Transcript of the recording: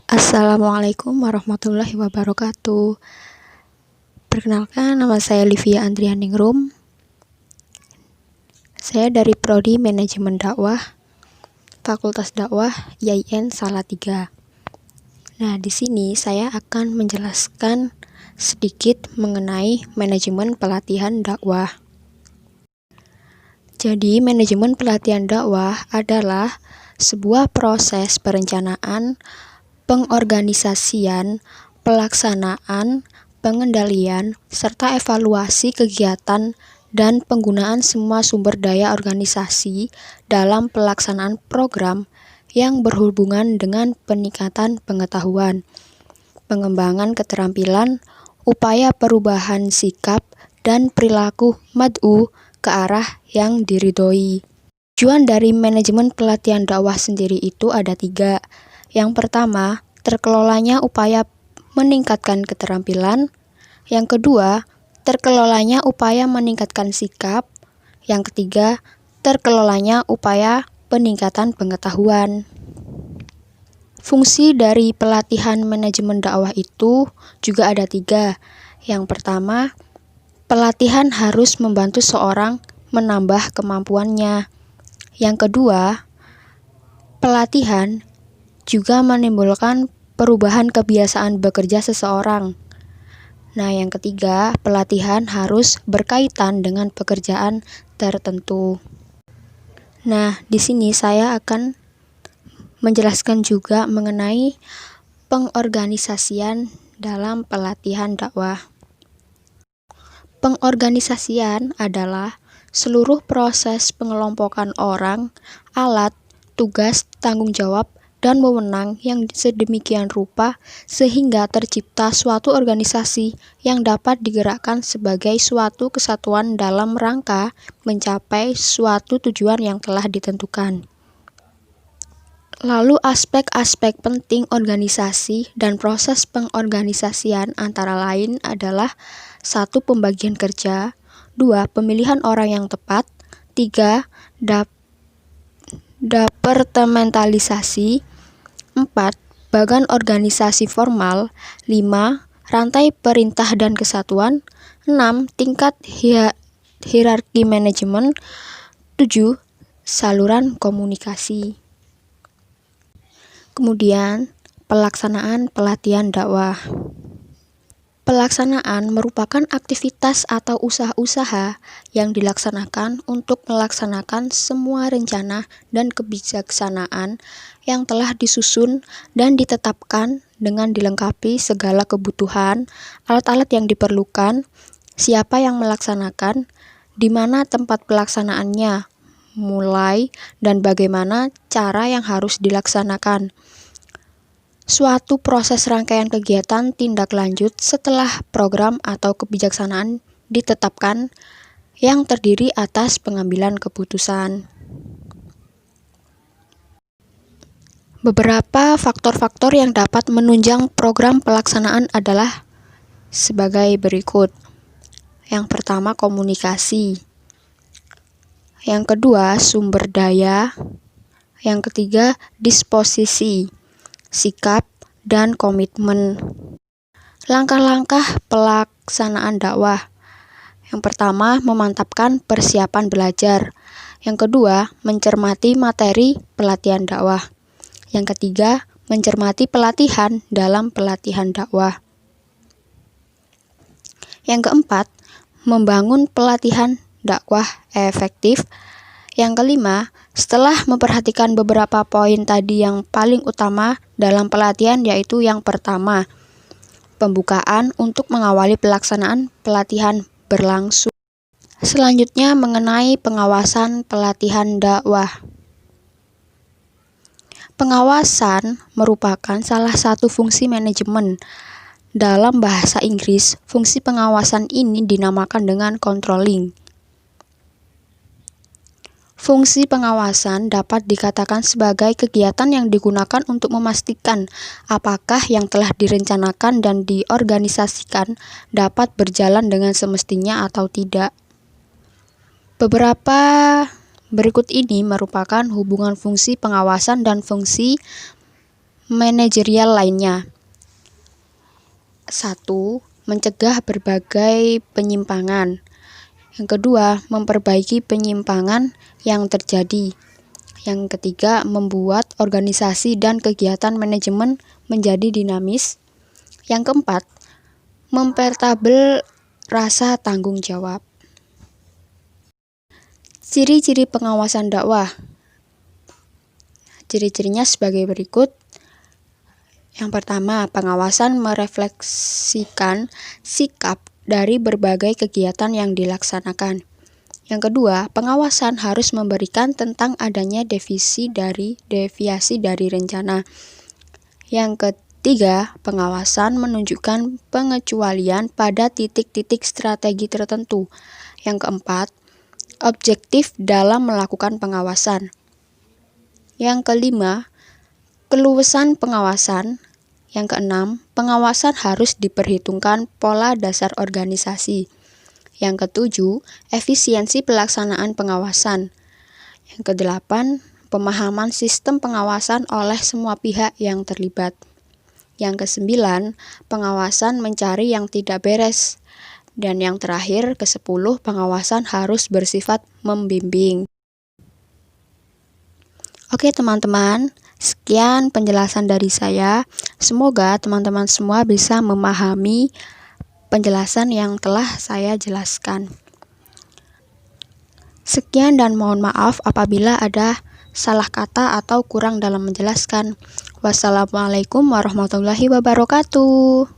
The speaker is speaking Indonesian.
Assalamualaikum warahmatullahi wabarakatuh. Perkenalkan, nama saya Livia Andrianingrum. Saya dari Prodi Manajemen Dakwah, Fakultas Dakwah IAIN Salatiga. Nah, di sini saya akan menjelaskan sedikit mengenai manajemen pelatihan dakwah. Jadi, manajemen pelatihan dakwah adalah sebuah proses perencanaan, pengorganisasian, pelaksanaan, pengendalian, serta evaluasi kegiatan dan penggunaan semua sumber daya organisasi dalam pelaksanaan program yang berhubungan dengan peningkatan pengetahuan, pengembangan keterampilan, upaya perubahan sikap dan perilaku mad'u ke arah yang diridhoi. Tujuan dari manajemen pelatihan dakwah sendiri itu ada 3. Yang pertama, terkelolanya upaya meningkatkan keterampilan. Yang kedua, terkelolanya upaya meningkatkan sikap. Yang ketiga, terkelolanya upaya peningkatan pengetahuan. Fungsi dari pelatihan manajemen dakwah itu juga ada 3. Yang pertama, pelatihan harus membantu seorang menambah kemampuannya. Yang kedua, pelatihan juga menimbulkan perubahan kebiasaan bekerja seseorang. Nah, yang ketiga, pelatihan harus berkaitan dengan pekerjaan tertentu. Nah, di sini saya akan menjelaskan juga mengenai pengorganisasian dalam pelatihan dakwah. Pengorganisasian adalah seluruh proses pengelompokan orang, alat, tugas, tanggung jawab, dan wewenang yang sedemikian rupa sehingga tercipta suatu organisasi yang dapat digerakkan sebagai suatu kesatuan dalam rangka mencapai suatu tujuan yang telah ditentukan. Lalu aspek-aspek penting organisasi dan proses pengorganisasian antara lain adalah 1. Pembagian kerja, 2. Pemilihan orang yang tepat, 3. Departementalisasi, 4. Bagan organisasi formal, 5. Rantai perintah dan kesatuan, 6. Tingkat hierarki manajemen, 7. Saluran komunikasi. Kemudian, pelaksanaan pelatihan dakwah. Pelaksanaan merupakan aktivitas atau usaha-usaha yang dilaksanakan untuk melaksanakan semua rencana dan kebijaksanaan yang telah disusun dan ditetapkan dengan dilengkapi segala kebutuhan, alat-alat yang diperlukan, siapa yang melaksanakan, di mana tempat pelaksanaannya, mulai, dan bagaimana cara yang harus dilaksanakan. Suatu proses rangkaian kegiatan tindak lanjut setelah program atau kebijaksanaan ditetapkan yang terdiri atas pengambilan keputusan. Beberapa faktor-faktor yang dapat menunjang program pelaksanaan adalah sebagai berikut. Yang pertama, komunikasi. Yang kedua, sumber daya. Yang ketiga, disposisi, sikap, dan komitmen. Langkah-langkah pelaksanaan dakwah. Yang pertama, memantapkan persiapan belajar. Yang kedua, mencermati materi pelatihan dakwah. Yang ketiga, mencermati pelatihan dalam pelatihan dakwah. Yang keempat, membangun pelatihan dakwah efektif. Yang kelima, setelah memperhatikan beberapa poin tadi yang paling utama dalam pelatihan, yaitu yang pertama, pembukaan untuk mengawali pelaksanaan pelatihan berlangsung. Selanjutnya mengenai pengawasan pelatihan dakwah. Pengawasan merupakan salah satu fungsi manajemen. Dalam bahasa Inggris, fungsi pengawasan ini dinamakan dengan controlling. Fungsi pengawasan dapat dikatakan sebagai kegiatan yang digunakan untuk memastikan apakah yang telah direncanakan dan diorganisasikan dapat berjalan dengan semestinya atau tidak. Beberapa berikut ini merupakan hubungan fungsi pengawasan dan fungsi manajerial lainnya. 1. Mencegah berbagai penyimpangan. Yang kedua, memperbaiki penyimpangan yang terjadi. Yang ketiga, membuat organisasi dan kegiatan manajemen menjadi dinamis. Yang keempat, mempertabel rasa tanggung jawab. Ciri-ciri pengawasan dakwah. Ciri-cirinya sebagai berikut. Yang pertama, pengawasan merefleksikan sikap dari berbagai kegiatan yang dilaksanakan. Yang kedua, pengawasan harus memberikan tentang adanya deviasi dari rencana. Yang ketiga, pengawasan menunjukkan pengecualian pada titik-titik strategi tertentu. Yang keempat, objektif dalam melakukan pengawasan. Yang kelima, keluasan pengawasan. Yang keenam, pengawasan harus diperhitungkan pola dasar organisasi. Yang ketujuh, efisiensi pelaksanaan pengawasan. Yang kedelapan, pemahaman sistem pengawasan oleh semua pihak yang terlibat. Yang kesembilan, pengawasan mencari yang tidak beres. Dan yang terakhir, ke-10, pengawasan harus bersifat membimbing. Oke teman-teman, sekian penjelasan dari saya. Semoga teman-teman semua bisa memahami penjelasan yang telah saya jelaskan. Sekian dan mohon maaf apabila ada salah kata atau kurang dalam menjelaskan. Wassalamualaikum warahmatullahi wabarakatuh.